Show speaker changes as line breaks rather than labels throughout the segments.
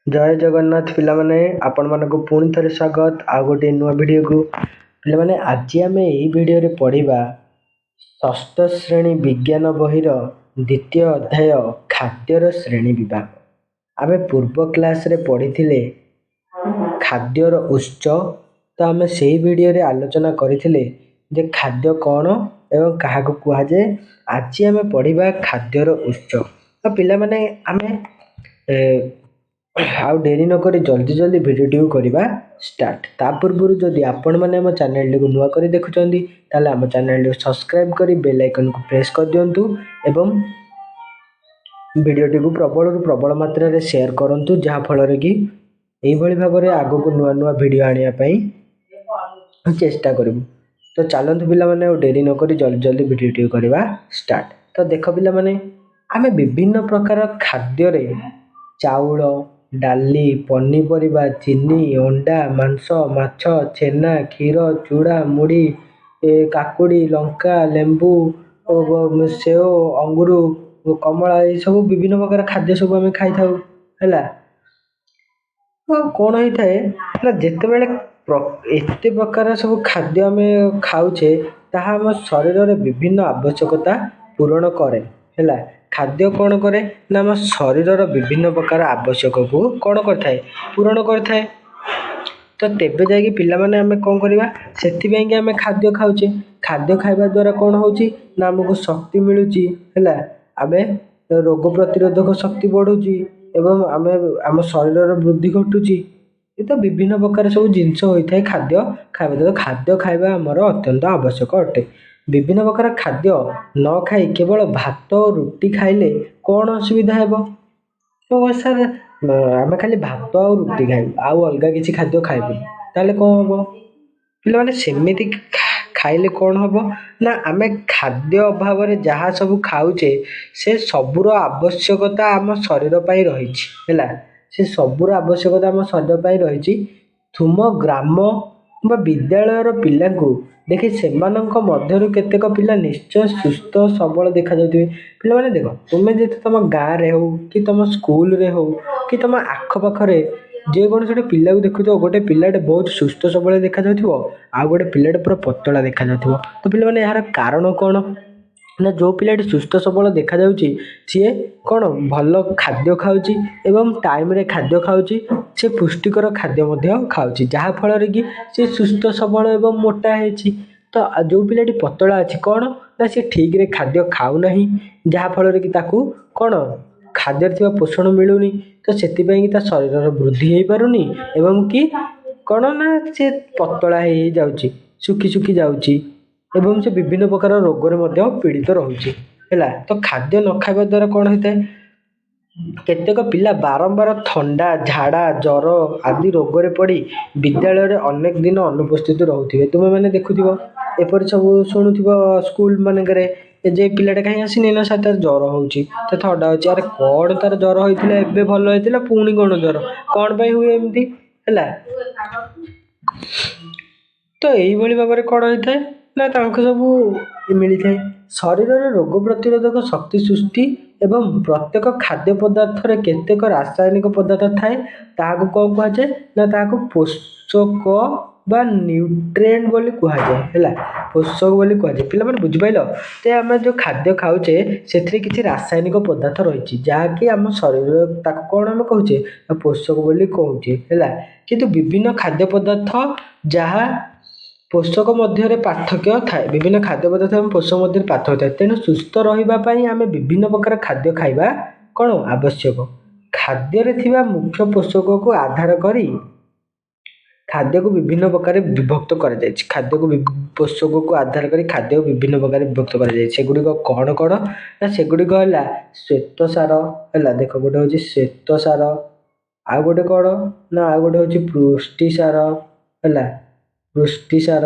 जय जगन्नाथ पिलामाने आपण मानक पुणी थे स्वागत आउ गोटे नुआ वीडियो को पिलामाने आज आम यही वीडियो रे पढ़िबा षष्ठ श्रेणी विज्ञान बहिर द्वितीय अध्याय खाद्यर श्रेणी विभाग। आम पूर्व क्लास रे पढ़ी खाद्यर उत्स तो आम से वीडियो रे आलोचना करथिले जे खाद्य कौन एवं क्या कह जाए। आज आम पढ़िबा खाद्यर उत्स। तो पिलामाने आमे आउ डेरी नक जल्दी जल्दी भिडियो करवा स्टार्ट। ता पूर्व जदि आपण मैंने आम चैनल को नुआ कर देखुंत ताले आम चैनल सब्सक्राइब कर बेल आइकन को प्रेस कर दिंतु एवं वीडियोटी को प्रबल प्रबल मात्रा रे शेयर करंतु जहाँफल कि यही भाव में आग को नुआ नुआ भिडियो आने चेष्टा करूँ। तो चलतु पिला माने डेरी नक जल्दी जल्दी भिडियो करवा स्टार्ट। तो देख पिला माने आमे विभिन्न प्रकार खाद्य चाउल डाली पनीपरिबा चीनी अंडा मांस माछ छेना क्षीर चूड़ा मुड़ी काकुड़ी लंका लेंबू सेव अंगूर कमला ये सब विभिन्न प्रकार खाद्य सब आम खाई था है। कौन होता है जिते बड़े एत प्रकार सब खाद्य आम खाऊे ताहा आम शरीर में विभिन्न आवश्यकता पूरण करे है। खाद्य कौन करे ना आम शरीर विभिन्न प्रकार आवश्यक को कौन करता पूरण करता है। तो तेबे जाकि पिला माने आमे कौन करवा से आम खाद्य खाऊे। खाद्य खाइबा द्वारा कौन होची ना आमको शक्ति मिलूची है। आमे रोग प्रतिरोधक शक्ति बढ़ुची एवं आमे आम शरीर वृद्धि घटुची। ये तो विभिन्न प्रकार सब जिनस होता है खाद्य खाइबा द्वारा। खाद्य खाइबा आमर अत्यंत आवश्यक अटे। विभिन्न प्रकार खाद्य न खाई केवल भात और रुटी खाइले कौन असुविधा है। तो सर आम खाली भात और रुटी खाइबू आउ अलग किसी खाद्य खाइबू ताले कौन हम पे सेमती खाइले कौन हम ना आम खाद्य अभाव जहाँ सब खाऊे से सबूर आवश्यकता आम शरीर पर रही है। से सबूर आवश्यकता आम शरीर पर रही। तुम ग्राम विद्यालय पिला देखि से मध्यरु केतेक पिला निश्चय सुस्थ सबल देखा जाउथिबे। पिला माने देखो तुमे जे तुम गाँव रे हो कि तुम स्कूल रे हो कि तुम आख पाखरे जे कौन से पिला को देखुथो गोटे पिलाटे बहुत सुस्थ सबल देखा जाउथिबो आ गोटे पिलाटे पूरा पतला देखा जाउथिबो। तो पिला माने यार कारण कौन ना जो पिलाटी सुस्थ सबल देखा जाउची सी कौन भल खाद्य खाऊची एवं टाइम रे खाद्य खाऊची से पुष्टिकर खाद्य मध्य खाऊची जहाँ फल कि सी सुस्थ सबल एवं मोटा है। तो जो पिलाटी पतला अच्छी कौन ना सी ठीक रे खाद्य खाऊ नहीं जहाँ फल कि ताकू कौन खाद्य थी पोषण मिलूनी। तो से शरीर वृद्धि हो पारुनी एवं कि कौन ना सी पतला हो जाउची सुखी सुखी जाउची एवं से विभिन्न प्रकार रोग पीड़ित रोचे है। तो खाद्य न खाइबा द्वारा कौन होता है केतेक पिला बारंबार थंडा झाड़ा जर आदि रोग रे पड़ी विद्यालय अनेक दिन अनुपस्थित रोथे। तुम मैंने देखुव एपर सब शुणुव स्कूल मानक जे पिलाटा कहीं आसनी ना सर तार जर हो थंडा हो अरे कौन तार जर होता है भल होता पुणी कौन जर कौन पर हुए एमती है। तो यही भाव में कौन होता है ना सब मिलता है शरीर रोग प्रतिरोधक शक्ति सृष्टि एवं प्रत्येक खाद्य पदार्थ केतेक रासायनिक पदार्थ थाए ताको कौन कह जाए ना ताको पोषक बा न्यूट्रिएंट बोली कह जाए है। पोषक बोली कह जाए पिला माने बुझि पाइलो ते आम जो खाद्य खाऊे से किसी रासायनिक पदार्थ रही जहाँकि आम शरीर ताको कौन आम कहूचे पोषक बोली कहूचे है। किंतु विभिन्न खाद्य पदार्थ जहाँ पोषक मध्य पार्थक्य थाए विभिन्न खाद्य पदार्थ एवं पोषक मध्य पार्थक्य थाए तेणु सुस्थ रही आम विभिन्न प्रकार खाद्य खाइबा कौन आवश्यक। खाद्य थिबा मुख्य पोषक को आधार करी खाद्य को विभिन्न प्रकार विभक्त कर खाद्य को पोषक को आधार करी खाद्य को विभिन्न प्रकार विभक्त कर कौन कौन ना सेगुड़िक है श्वेत सार है। देख गोटे हूँ श्वेत सार आ गोटे कौन ना आ गोटे हूँ पुष्टि सार है। पुष्टि सार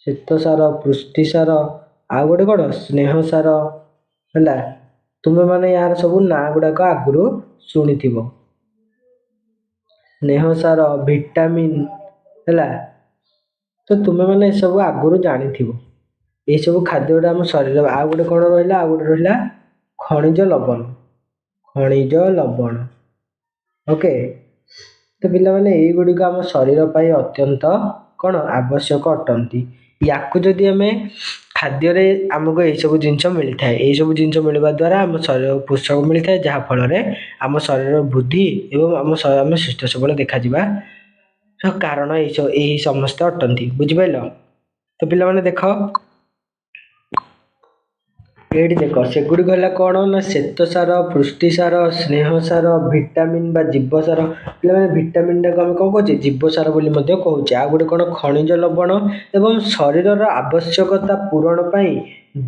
श्वेत सार पुष्टि सार आ गोटे कौन स्नेह सार है। तुम्हें माने यार सब ना गुड़ाक आगु शुणी स्नेह सार विटामिन है। तो तुम्हें माने सब आगु जानी ये सब खाद्य आम शरीर आ गोटे कौन रहा आ गोटे रहा खनिज लवण ओके। तो पिलामाने एगुड़िक आम शरीर पर अत्यंत कौन आवश्यक अटंती। या जदि आम खाद्य आमको यही सब जिन मिलता है, यही सब जिन मिलवा द्वारा आम शरीर पोषक मिलता है, जहाँफल आम शरीर वृद्धि एवं आम सुस्थ सबल देखा कारण यही समस्त अटंती। बुझिपाल? तो पिलामाने देख एठी देख सेगुड़ी है कौन ना श्वेतसार, पुष्टिसार, स्नेहसार, भिटामिन बा जीवसार। पे भिटामिन टाक आम कौन कहे जीवसार बोली कहे। आ गोटे कौन खनिज लवण एवं शरीर आवश्यकता पूरण पाई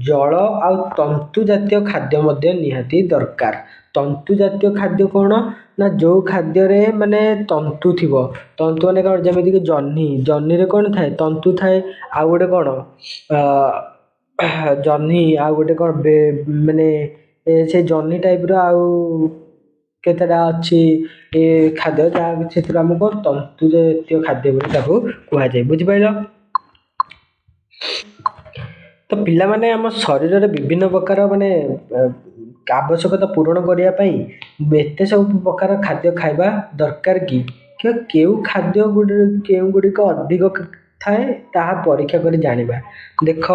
जल आ तंतु जातीय खाद्य निहाती दरकार। तंतु जातीय खाद्य कौन ना जो खाद्य माने तंतु थी, तंतु माने कौन जमीक जह्नी, जह्नी रे कौन थाए तंतु थाए। आ गोटे कौन जह्नी आ गोटे कौन माने से जह्नी टाइप आउ केतेटा अच्छी खाद्य जहाँ से आमको तंतु जातीय खाद्य कहुए। बुझिपाल? तो पिला माने आम शरीर में विभिन्न प्रकार माने आवश्यकता पूरण करने एत सब प्रकार खाद्य खाइबा दरकार कि केउ खाद्य केउ गुड़िक अधिक थाए ताहा परीक्षा कर जानिबा। देख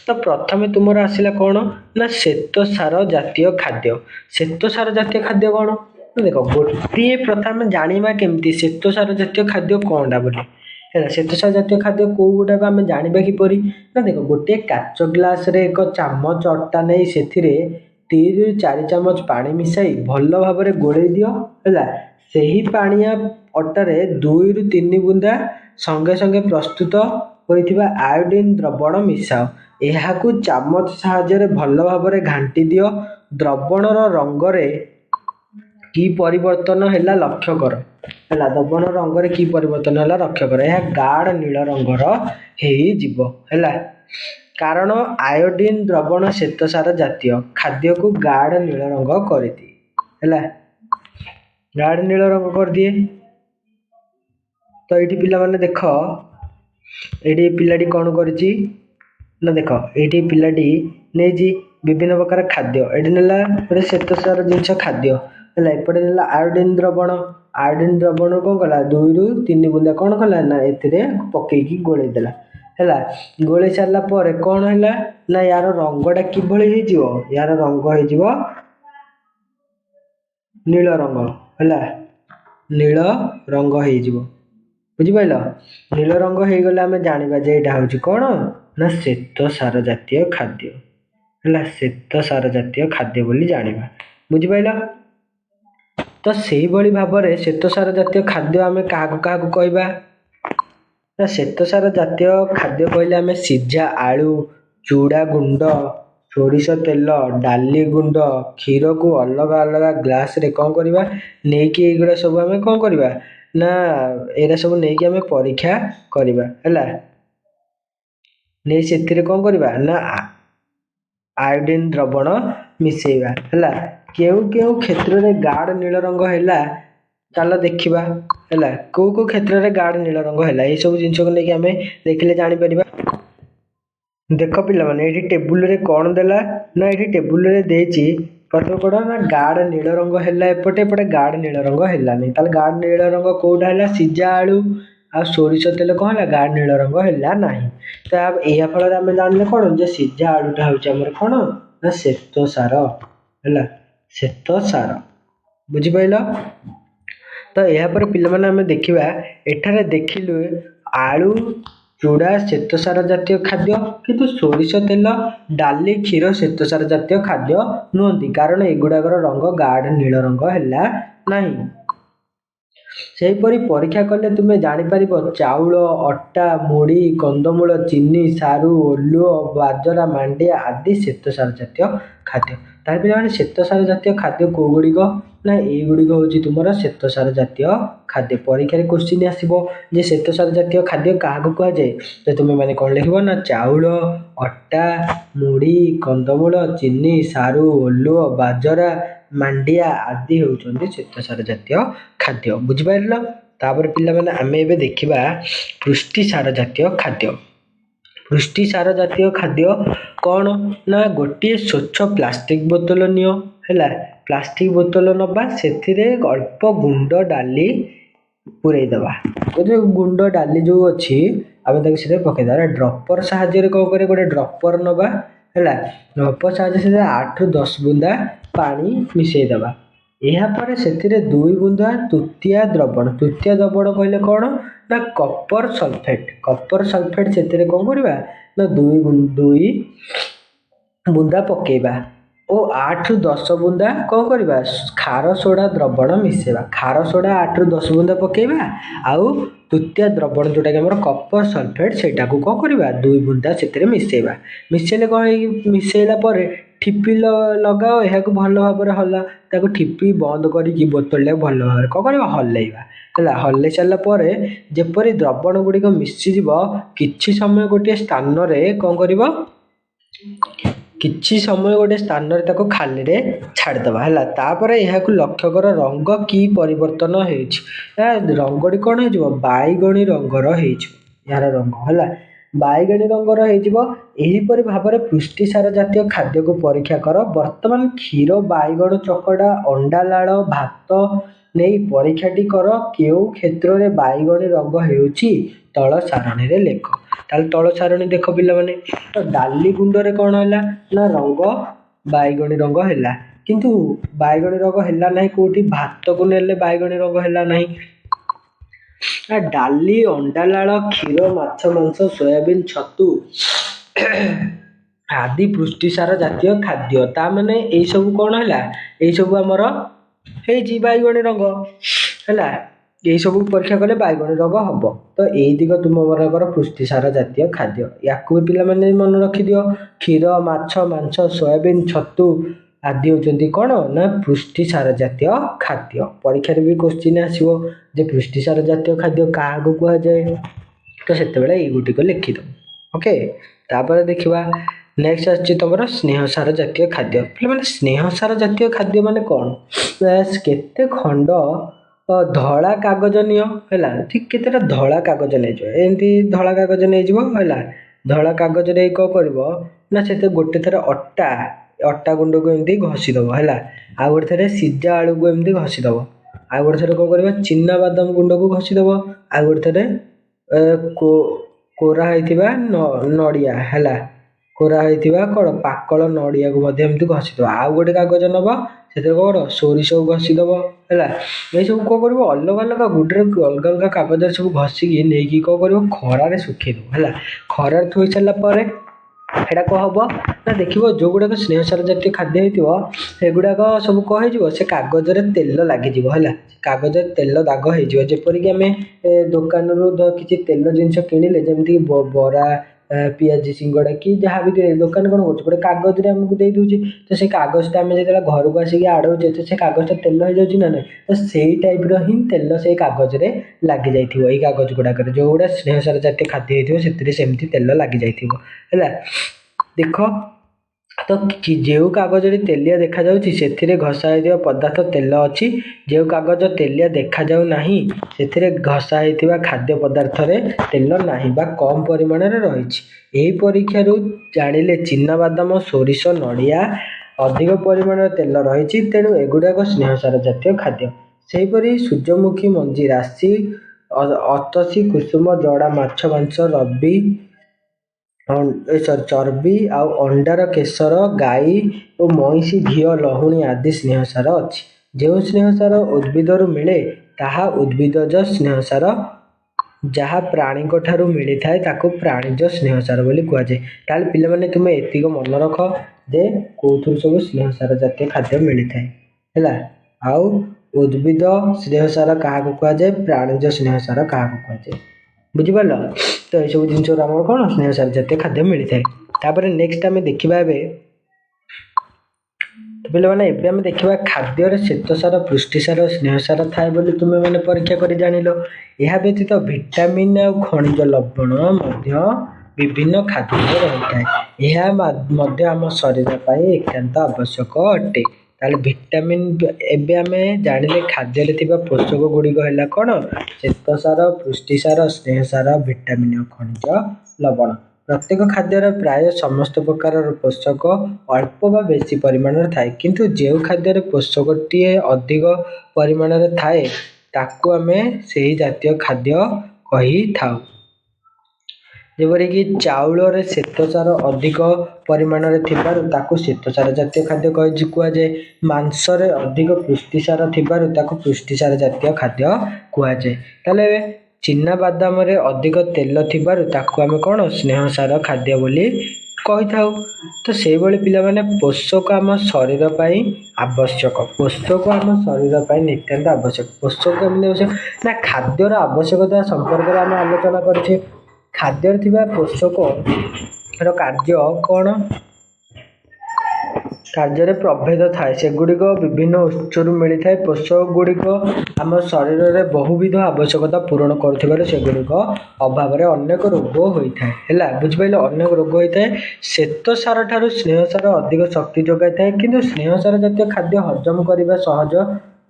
तो प्रथमे तुमर आसिला कौन ना श्वेतसार जातीय खाद्य। श्वेतसार जातीय खाद्य कौन देख गोटे प्रथम जानिबा केमती श्वेतसार जातीय खाद्य कौनटा बोली है। श्वेतसार जातीय खाद्य कौ गुड़ाक आम जानिबा किपरि ना देख गोटे काच ग्लास रे एक चामच अट्टा नहीं से 3 ରୁ 4 ଚାମଚ पानी मिसाई भल भाव गोड़े दियो है। से ही पानिया अटारे 2 ରୁ 3 बुंदा संगे संगे प्रस्तुत होइथिबा आयोडीन द्रवण मिसाओ। एहाकू चामच साहाय्य भल भाव घांटी दियो। द्रवणर रंगरे की परिवर्तन हैला लक्ष्य कर हैला। द्रवण रंगरे की परिवर्तन हैला लक्ष्य कर। यह गाढ़ नील रंगर हेई जीवो हैला। कारण आयोडीन द्रवण श्वेतसार जातीय खाद्य को गाढ़ नील रंग कर दिए हैला। गाढ़ नील रंग कर दिए। तो ये पिला माने देख ये पिलाटी कौन करिछि ना देख ये पिलाटी नहीं विभिन्न प्रकार खाद्य ये नेला गोटे श्वेतसार जिनस खाद्य है। एपटे नेला आयोडीन द्रवण। आयोडीन द्रवण कौन कला 2 ରୁ 3 बुंदा कौन कला ना एथिरे पकेकी गोळेई देला हैला। गोळेई सारला पर कौन हैला ना यार रंगटा किभଳି हेजिवो। यार रंग हेजिवो नील रंग हैला। नील रंग हेजिवो। बुझिपाइल? नील रंग हो गले आम जानिबा जे एटा होची कौन ना श्वेतसार जातीय खाद्य हैला। श्वेतसार जातीय खाद्य बोली जानिबा। बुझिपाइल? तो सेही भली भाबरे श्वेतसार जातीय खाद्य आम काहाकू काहाकू कहबा ना श्वेतसार जातीय खाद्य कहले आम सिझा आलू, चूड़ा गुंड, सोरिष तेल, डाली गुंड, क्षीर को अलग अलग ग्लास रे कौन करवा नहीं कि एगुड़ा सब आम कौन करवा ना एरा सब नहीं कि आम परीक्षा करवा हैला। नहीं से कौन करवा ना आयोडीन द्रवण मिसेवा हैला। केउ केउ क्षेत्र रे गाढ़ नील रंग हैला चल देखिबा हैला। को क्षेत्र रे गाढ़ नील रंग हैला ए सब जिंस को लेके आम देखले जानि परिबा। देख पिला माने एठी टेबुल रे कौन देला ना एठी टेबुल रे देछि प्रथम कोडा ना गाढ़ नील रंग हैला। एपटे एपटे गाढ़ नील रंग हैला नहीं ताले गाढ़ नील रंग कोडा हैला सिझा आलू आ सोरिष तेल कौन हैला गाढ़ नील रंग हैला नहीं। तो अब एया फल आम जानले कौन जे सिझा आलूटा होछि हमर कौन ना श्वेतसार हैला। श्वेतसार बुझिपाइल? तो यहाँ पर पिला माने आम देखिबा एठारे देखिलु आलू चूड़ा श्वेतसार जातीय खाद्य किंतु सोरिष तेल डाली क्षीर श्वेतसार जातीय खाद्य नुहति कारण एगुड़ाकर रंग गाढ़ नील रंग हैला नहीं। सेहीपरि परीक्षा कले तुमे जानिपार चाउल, अट्टा, मुड़ी, कंदमूल, चीनी, सारू, ओलुओ, बाजरा, मांडिया आदि श्वेतसार जातीय खाद्य। तार पे श्वेतसार जातीय खाद्य कौ गुड़िक ना युड़िक हूँ तुम श्वेतसार जातीय खाद्य। परीक्षा क्वेश्चन आसो जे श्वेतसार जातीय खाद्य क्या कहुए तो तुम्हें मैंने कौन लिख ना चाउल, अट्टा, मुड़ी, कंदमूल, चीनी, सारू, ओलुओ, बाजरा, मांडिया आदि होउछन्ति श्वेतसार जातीय खाद्य। बुझिपाइल? तापर पिला माने आमे एबे देखिबा पुष्टिसार जातीय खाद्य। पुष्टिसार जातीय खाद्य कौन ना गोटे स्वच्छ प्लास्टिक बोतल नियो हैला। ପ୍ଲାଷ୍ଟିକ ବୋତଲ ନେବା, ସେଥିରେ ଅଳ୍ପ ଗୁଣ୍ଡ ଡାଲି ପୁରେଇଦେବା। ଗୁଣ୍ଡ ଡାଲି ଯେଉଁ ଅଛି ଆମେ ତାକୁ ସେଥିରେ ପକେଇଦେବା। ଡ୍ରପର ସାହାଯ୍ୟରେ କ'ଣ କରିବା, ଗୋଟେ ଡ୍ରପର ନେବା ହେଲା, ଡ୍ରପର ସାହାଯ୍ୟରେ ସେଥିରେ 8ରୁ 10 ବୁନ୍ଦା ପାଣି ମିଶାଇଦେବା। ଏହାପରେ ସେଥିରେ 2 ବୁନ୍ଦା ତୃତୀୟ ଦ୍ରବଣ କହିଲେ କ'ଣ ନା କପର ସଲଫେଟ୍ ସେଥିରେ କ'ଣ କରିବା ନା 2 ବୁନ୍ଦା ପକେଇବା ଓ 8ରୁ 10 ବୁନ୍ଦା କ'ଣ କରିବା ଖାର ସୋଡ଼ା ଦ୍ରବଣ ମିଶାଇବା। ଖାର ସୋଡ଼ା 8ରୁ 10 ବୁନ୍ଦା ପକେଇବା ଆଉ ତୃତୀୟ ଦ୍ରବଣ ଯେଉଁଟାକି ଆମର କପର ସଲଫେଟ୍ ସେଇଟାକୁ କ'ଣ କରିବା 2 ବୁନ୍ଦା ସେଥିରେ ମିଶାଇବା। ମିଶାଇଲେ କ'ଣ ମିଶାଇଲା ପରେ ଠିପି ଲଗାଅ, ଏହାକୁ ଭଲ ଭାବରେ ତାକୁ ଠିପି ବନ୍ଦ କରିକି ବୋତଲଟାକୁ ଭଲ ଭାବରେ କ'ଣ କରିବା ହଲେଇବା ହେଲା। ହଲେଇ ସାରିଲା ପରେ ଯେପରି ଦ୍ରବଣ ଗୁଡ଼ିକ ମିଶିଯିବ, କିଛି ସମୟ ଗୋଟିଏ ସ୍ଥାନରେ କ'ଣ କରିବ, କିଛି ସମୟ ଗୋଟେ ସ୍ଥାନରେ ତାକୁ ଖାଲିରେ ଛାଡ଼ିଦେବା ହେଲା। ତାପରେ ଏହାକୁ ଲକ୍ଷ୍ୟ କର ରଙ୍ଗ କି ପରିବର୍ତ୍ତନ ହେଉଛି। ରଙ୍ଗଟି କ'ଣ ହେଇଯିବ ବାଇଗଣୀ ରଙ୍ଗର ହେଇଯିବ, ଏହାର ରଙ୍ଗ ହେଲା ବାଇଗଣୀ ରଙ୍ଗର ହେଇଯିବ। ଏହିପରି ଭାବରେ ପୁଷ୍ଟିସାର ଜାତୀୟ ଖାଦ୍ୟକୁ ପରୀକ୍ଷା କର। ବର୍ତ୍ତମାନ କ୍ଷୀର, ବାଇଗଣ ଚକଟା, ଅଣ୍ଡା ଲାଳ, ଭାତ ନେଇ ପରୀକ୍ଷାଟି କର। କେଉଁ କ୍ଷେତ୍ରରେ ବାଇଗଣୀ ରଙ୍ଗ ହେଉଛି ତଳ ସାରଣୀରେ ଲେଖ। ତାହେଲେ ତଳ ସାରଣୀ ଦେଖ ପିଲାମାନେ, ତ ଡାଲି ଗୁଣ୍ଡରେ କ'ଣ ହେଲା ନା ରଙ୍ଗ ବାଇଗଣୀ ରଙ୍ଗ ହେଲା, କିନ୍ତୁ ବାଇଗଣୀ ରଙ୍ଗ ହେଲା ନାହିଁ କେଉଁଠି, ଭାତକୁ ନେଲେ ବାଇଗଣୀ ରଙ୍ଗ ହେଲା ନାହିଁ। ଡାଲି, ଅଣ୍ଡା ଲାଳ, କ୍ଷୀର, ମାଛ, ମାଂସ, ସୋୟାବିନ୍, ଛତୁ ଆଦି ପୁଷ୍ଟିସାର ଜାତୀୟ ଖାଦ୍ୟ, ତା ମାନେ ଏଇସବୁ କ'ଣ ହେଲା, ଏଇସବୁ ଆମର ହେଇଛି ବାଇଗଣୀ ରଙ୍ଗ ହେଲା। ଏଇସବୁ ପରୀକ୍ଷା କଲେ ବାଇଗଣୀ ରଙ୍ଗ ହବ। ତ ଏଇ ଦିଗ ତୁମମାନଙ୍କର ପୁଷ୍ଟିସାର ଜାତୀୟ ଖାଦ୍ୟ। ୟାକୁ ବି ପିଲାମାନେ ମନେ ରଖିଦିଅ। କ୍ଷୀର, ମାଛ, ମାଂସ, ସୋୟାବିନ୍, ଛତୁ ଆଦି ହେଉଛନ୍ତି କ'ଣ ନା ପୁଷ୍ଟିସାର ଜାତୀୟ ଖାଦ୍ୟ। ପରୀକ୍ଷାରେ ବି କୋଶ୍ଚିନ୍ ଆସିବ ଯେ ପୁଷ୍ଟିସାର ଜାତୀୟ ଖାଦ୍ୟ କାହାକୁ କୁହାଯାଏ, ତ ସେତେବେଳେ ଏଇଗୁଡ଼ିକ ଲେଖିଦେବ। ଓକେ, ତାପରେ ଦେଖିବା ନେକ୍ସଟ ଆସିଛି ତୁମର ସ୍ନେହସାର ଜାତୀୟ ଖାଦ୍ୟ। ପିଲାମାନେ ସ୍ନେହସାର ଜାତୀୟ ଖାଦ୍ୟ ମାନେ କ'ଣ, କେତେ ଖଣ୍ଡ ଧଳା କାଗଜ ନିଅ ହେଲା, ଠିକ କେତେଟା ଧଳା କାଗଜ ନେଇଯିବ, ଏମିତି ଧଳା କାଗଜ ନେଇଯିବ ହେଲା। ଧଳା କାଗଜରେ କ'ଣ କରିବ ନା ସେଥିରେ ଗୋଟେ ଥର ଅଟା ଗୁଣ୍ଡକୁ ଏମିତି ଘଷିଦେବ ହେଲା। ଆଉ ଗୋଟେ ଥରେ ସିଝା ଆଳୁକୁ ଏମିତି ଘଷିଦେବ। ଆଉ ଗୋଟେ ଥରେ କ'ଣ କରିବ ଚିନା ବାଦାମ ଗୁଣ୍ଡକୁ ଘଷିଦେବ। ଆଉ ଗୋଟେ ଥରେ କୋରା ହେଇଥିବା ନଡ଼ିଆ ହେଲା, କୋରା ହେଇଥିବା କ'ଣ ପାକଳ ନଡ଼ିଆକୁ ମଧ୍ୟ ଏମିତି ଘଷିଦେବ। ଆଉ ଗୋଟେ କାଗଜ ନେବ, ସେଥିରେ କ'ଣ ସୋରିଷକୁ ଘଷିଦେବ ହେଲା। ଏଇସବୁ କ'ଣ କରିବ ଅଲଗା ଅଲଗା ଗୁଣ୍ଡରେ ଅଲଗା ଅଲଗା କାଗଜରେ ସବୁ ଘଷିକି ନେଇକି କ'ଣ କରିବ ଖରାରେ ଶୁଖେଇଦେବ ହେଲା। ଖରାରେ ଥୋଇ ସାରିଲା ପରେ ଏଇଟା କ'ଣ ହବ ନା ଦେଖିବ ଯେଉଁଗୁଡ଼ାକ ସ୍ନେହସାର ଜାତୀୟ ଖାଦ୍ୟ ହେଇଥିବ ସେଗୁଡ଼ାକ ସବୁ କ'ଣ ହେଇଯିବ, ସେ କାଗଜରେ ତେଲ ଲାଗିଯିବ ହେଲା। କାଗଜରେ ତେଲ ଦାଗ ହେଇଯିବ। ଯେପରିକି ଆମେ ଦୋକାନରୁ କିଛି ତେଲ ଜିନିଷ କିଣିଲେ, ଯେମିତିକି ବରା, ପିଆଜି, ସିଙ୍ଗଡ଼ା କି ଯାହା ବି ଦୋକାନ କ'ଣ କରୁଛି ଗୋଟେ କାଗଜରେ ଆମକୁ ଦେଇ ଦେଉଛି, ତ ସେଇ କାଗଜଟା ଆମେ ଯେତେବେଳେ ଘରକୁ ଆସିକି ଆଡ଼ଉଛେ ତ ସେ କାଗଜଟା ତେଲ ହେଇଯାଉଛି ନା ନାହିଁ, ତ ସେଇ ଟାଇପ୍ର ହିଁ ତେଲ ସେଇ କାଗଜରେ ଲାଗିଯାଇଥିବ। ଏଇ କାଗଜ ଗୁଡ଼ାକରେ ଯେଉଁଗୁଡ଼ା ସ୍ନେହସାର ଜାତୀୟ ଖାଦ୍ୟ ହେଇଥିବ ସେଥିରେ ସେମିତି ତେଲ ଲାଗିଯାଇଥିବ ହେଲା। ଦେଖ ତ ଯେଉଁ କାଗଜଟି ତେଲିଆ ଦେଖାଯାଉଛି ସେଥିରେ ଘଷା ହେଇଥିବା ପଦାର୍ଥ ତେଲ ଅଛି, ଯେଉଁ କାଗଜ ତେଲିଆ ଦେଖାଯାଉ ନାହିଁ ସେଥିରେ ଘଷା ହେଇଥିବା ଖାଦ୍ୟ ପଦାର୍ଥରେ ତେଲ ନାହିଁ ବା କମ୍ ପରିମାଣରେ ରହିଛି। ଏହି ପରୀକ୍ଷାରୁ ଜାଣିଲେ ଚିନାବାଦାମ, ସୋରିଷ, ନଡ଼ିଆ ଅଧିକ ପରିମାଣରେ ତେଲ ରହିଛି, ତେଣୁ ଏଗୁଡ଼ାକ ସ୍ନେହସାର ଜାତୀୟ ଖାଦ୍ୟ। ସେହିପରି ସୂର୍ଯ୍ୟମୁଖୀ ମଞ୍ଜି, ରାଶି, ଅତସୀ, କୁସୁମ, ଜଡ଼ା, ମାଛ ମାଂସ, ଚର୍ବି ଆଉ ଅଣ୍ଡାର କେଶର, ଗାଈ ଓ ମଇଁଷି ଘିଅ, ଲହୁଣୀ ଆଦି ସ୍ନେହସାର ଅଛି। ଯେଉଁ ସ୍ନେହସାର ଉଦ୍ଭିଦରୁ ମିଳେ ତାହା ଉଦ୍ଭିଦଜ ସ୍ନେହସାର, ଯାହା ପ୍ରାଣୀଙ୍କ ଠାରୁ ମିଳିଥାଏ ତାକୁ ପ୍ରାଣୀଜ ସ୍ନେହସାର ବୋଲି କୁହାଯାଏ। ତାହେଲେ ପିଲାମାନେ ତୁମେ ଏତିକ ମନେ ରଖ ଯେ କେଉଁଥିରୁ ସବୁ ସ୍ନେହସାର ଜାତୀୟ ଖାଦ୍ୟ ମିଳିଥାଏ ହେଲା। ଆଉ ଉଦ୍ଭିଦ ସ୍ନେହସାର କାହାକୁ କୁହାଯାଏ, ପ୍ରାଣୀଜ ସ୍ନେହସାର କାହାକୁ କୁହାଯାଏ, ବୁଝିପାରିଲ। ତ ଏସବୁ ଜିନିଷରୁ ଆମର କ'ଣ ସ୍ନେହସାର ଜାତୀୟ ଖାଦ୍ୟ ମିଳିଥାଏ। ତାପରେ ନେକ୍ସଟ ଆମେ ଦେଖିବା ପିଲାମାନେ ଏବେ ଆମେ ଦେଖିବା ଖାଦ୍ୟରେ ଶ୍ୱେତସାର, ପୁଷ୍ଟିସାର, ସ୍ନେହସାର ଥାଏ ବୋଲି ତୁମେମାନେ ପରୀକ୍ଷା କରି ଜାଣିଲ। ଏହା ବ୍ୟତୀତ ଭିଟାମିନ୍ ଆଉ ଖଣିଜ ଲବଣ ମଧ୍ୟ ବିଭିନ୍ନ ଖାଦ୍ୟରେ ରହିଥାଏ। ଏହା ମଧ୍ୟ ଆମ ଶରୀର ପାଇଁ ଏକାନ୍ତ ଆବଶ୍ୟକ ଅଟେ। ତାହେଲେ ଭିଟାମିନ୍ ଏବେ ଆମେ ଜାଣିଲେ ଖାଦ୍ୟରେ ଥିବା ପୋଷକ ଗୁଡ଼ିକ ହେଲା କ'ଣ ଶ୍ୱେତସାର, ପୁଷ୍ଟିସାର, ସ୍ନେହସାର, ଭିଟାମିନ୍ ଓ ଖଣିଜ ଲବଣ। प्रत्येक खाद्यर प्राय समस्त प्रकार पोषक अल्प बा बेसी परिमाण थाए किंतु जो खाद्य पोषकटी अधिक परिमाण थाए ताकू आमे सेही जातीय खाद्य कही थाउ। जेपरिक चाउल श्वेतसार अधिक परिमाण थिबारु ताकू श्वेतसार जातीय खाद्य कही कुआଯାଏ। मांसरे अधिक पुष्टिसार थिबारु ताकू पुष्टिसार जातीय खाद्य कुआଯାए। ताले चिना बादाम रे अधिक तेल थिबारु ताकू आमे कोन स्नेहसार खाद्य बोली कही थाउ। तो सेही भली पिला माने पोषक आम शरीर पई आवश्यक, पोषक आम शरीर पई नितांत आवश्यक। पोषक केमि आवश्यक ना खाद्यर आवश्यकता संपर्क रे आमे आलोचना करछे। खाद्य थिबा पोषक रो कार्य कोन, कार्य प्रभेद थाए सेगुड़िक विभिन्न उत्सरू मिली थाए। पोषक गुड़िक आम शरीर में बहुविध आवश्यकता पूरण करुथिबारु सेगुड़िक अभाव रे अनेक रोग होइथाए। हैला बुझिपाइले, अनेक रोग होइथाए। श्वेतसार ठारू स्नेहसार अधिक शक्ति जोगाई थाए किंतु स्नेहसार जातीय खाद्य हजम करबा सहज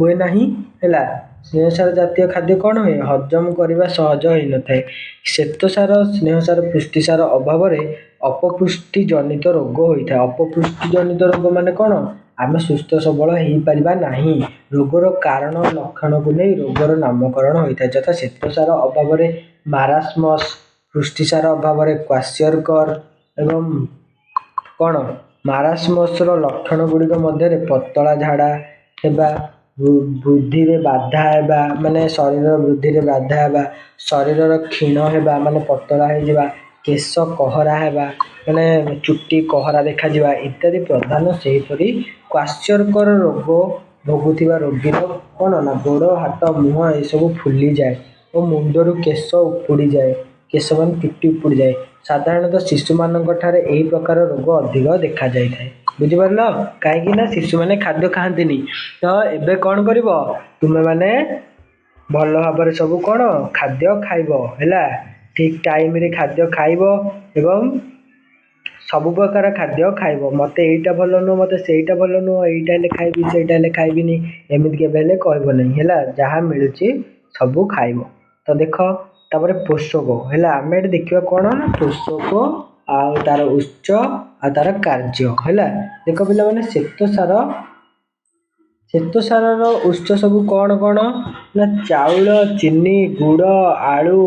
हुए नाही। हैला स्नेहसार जातीय खाद्य कौन हुए हजम करबा सहज होई न थाए। श्वेतसार स्नेहसार पुष्टिसार अभाव रे अपपुष्टि जनित रोग होइथाए। अपपुष्टि जनित रोग माने कौन, आमे सुस्थ सबल हेई परिबा नाही। रोगर कारण लक्षण को नै रोगर नामकरण होइथाए। जथा श्वेतसार अभाव रे मारास्मस, पुष्टिसार अभाव रे क्वाशियरकर एवं कौन मारास्मस रो लक्षण गुड़िक मध्य रे पतला झाड़ा हेबा, बुद्धि रे बाधा हेबा माने शरीर वृद्धि रे बाधा हेबा, शरीर रो क्षीण हेबा माने पतला हे जिबा, केश कहरा हेबा माने चुट्टी कहरा देखा जिबा इत्यादि प्रधान सेही परी क्वाशियरकर रोग भोगुथिबा रोगी कौन ना गोड़ हाथ मुह ए सब फुली जाए और मुंडरू केश उपुड़ी जाए, केश मान चुट्टी उपुड़ी जाए। साधारणतः शिशु मानक ठारे एही प्रकार रोग अधिक देखा जाय थाए। बुझि पारल, काहेकि ना शिशु माने खाद्य खाआंतिनी। तो एबे कौन करिवो तुमे माने भल भाବରେ सब कौन खाद्य खाइबो। हैला ठीक टाइम रे खाद्य खाइबो एवं सब प्रकार खाद्य खाइबो। मते एइटा भल नु मते सेइटा भल नु, एइटा ले खाइबी सेइटा ले खाइबिनी एमिति के बेले कहबो नै। हैला जहा मिलुची सब खाइबो। तो देखो तापर पोषक हैला आमे देखिबा कोन ना पोषक आ तार उच्च आ तार कार्य। हैला देखो पिला माने श्वेतसार, श्वेतसार रो उच्च सब कोन कोन ना चाउल, चीनी, गुड़, आलू,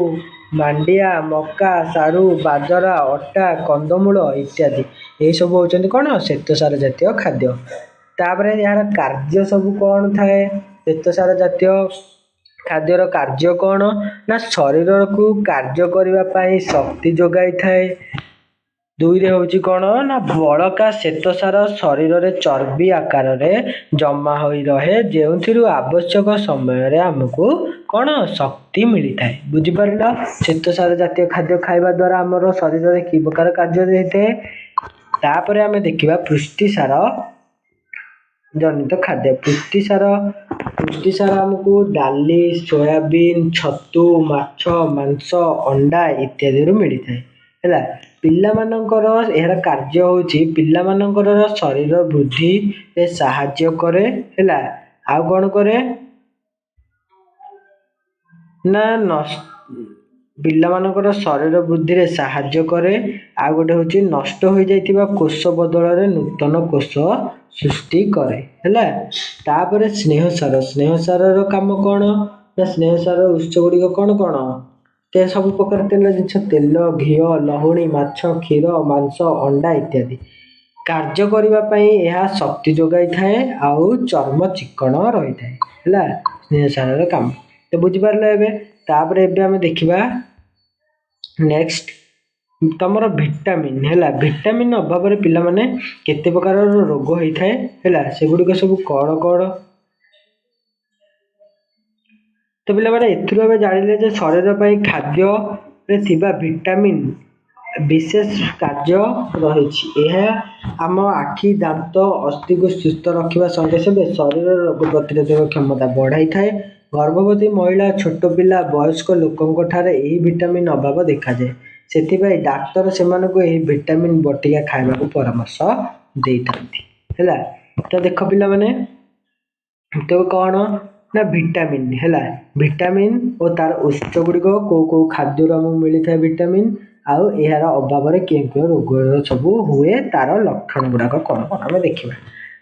मांडिया, मक्का, सारू, बाजरा, अटा, कंदमूल इत्यादि ए सब होचंदी कोन श्वेतसार जातीय खाद्य। तापरे यार कार्य सब कोन थाए श्वेतसार जातीय खाद्यर कार्य कोन ना शरीर को कार्य करबा पई शक्ति जोगाई थाए। दुई रे होची कोन ना बड़का श्वेतसार शरीर रे चर्बी आकार रे जमा होई रहे जेउथिरु आवश्यक समय रे हमकु कोन शक्ति मिली थाए। बुझि परला, श्वेतसार जातीय खाद्य खाइबा द्वारा हमर शरीर रे की प्रकार कार्य देते। तापरे हमें देखिबा पुष्टिसार जनित खाद्य। पुष्टिसार, पुष्टिसार हमकु डाली, सोयाबीन, छतु, माछ, मांस, अंडा इत्यादि रु मिली थाए। हैला पिल्ला मानकर एहर कार्य होची पिल्ला मानकर शरीर वृद्धि रे सहाय्य करे। हैला आउ कोन करे ना पिल्ला मानकर शरीर वृद्धि रे सहाय्य करे। आ गोटे होची नष्ट होई जाइतिबा कोष बदल रे नूतन कोष सृष्टि करे। हैला तापर स्नेहसार, स्नेहसार रो काम कोन ना स्नेहसार उच्च गुडी कोन कोन ते सब प्रकार तेल जिछ, तेल, घी, लहुणी, माछ, क्षीर, मांस, अंडा इत्यादि कार्य करिबा पई एहा शक्ति जोगाई थाए आउ चर्म चिकन रही थाए। हैला स्नेहसार रो काम तो बुझि पारले। एबे तापर एबे हम देखिबा नेक्स्ट तमरो विटामिन। हैला विटामिन अभाव रे पिला माने केते प्रकार रोग होई थाए। हैला सेगुडी को सब कोन कोन तो पिला माने एथुरो बे जानिले जे शरीर पई खाद्य रे थिबा विटामिन विशेष कार्य रहिछि। यह आम आखि, दांत, अस्थि को सुस्थ रखिबा संगे संगे शरीर रोग प्रतिरोधक क्षमता बढ़ाई थाए। गर्भवती महिला, छोट पिला, वयस्क लोकंक ठारे एही विटामिन अभाव देखा जाए। सेथिबाई डाक्टर सेमानको एही विटामिन बटिका खाइबा को परामर्श देइथांती। हैला तो देखो पिला माने तो कोन ना विटामिन। हैला विटामिन और तार उच्च गुडी को खाद्य रो हमु मिली थाए विटामिन ଆଉ ଏହାର ଅଭାବରେ କେଉଁ କେଉଁ ରୋଗ ସବୁ ହୁଏ, ତାର ଲକ୍ଷଣ ଗୁଡ଼ାକ କ'ଣ କ'ଣ ଆମେ ଦେଖିବା।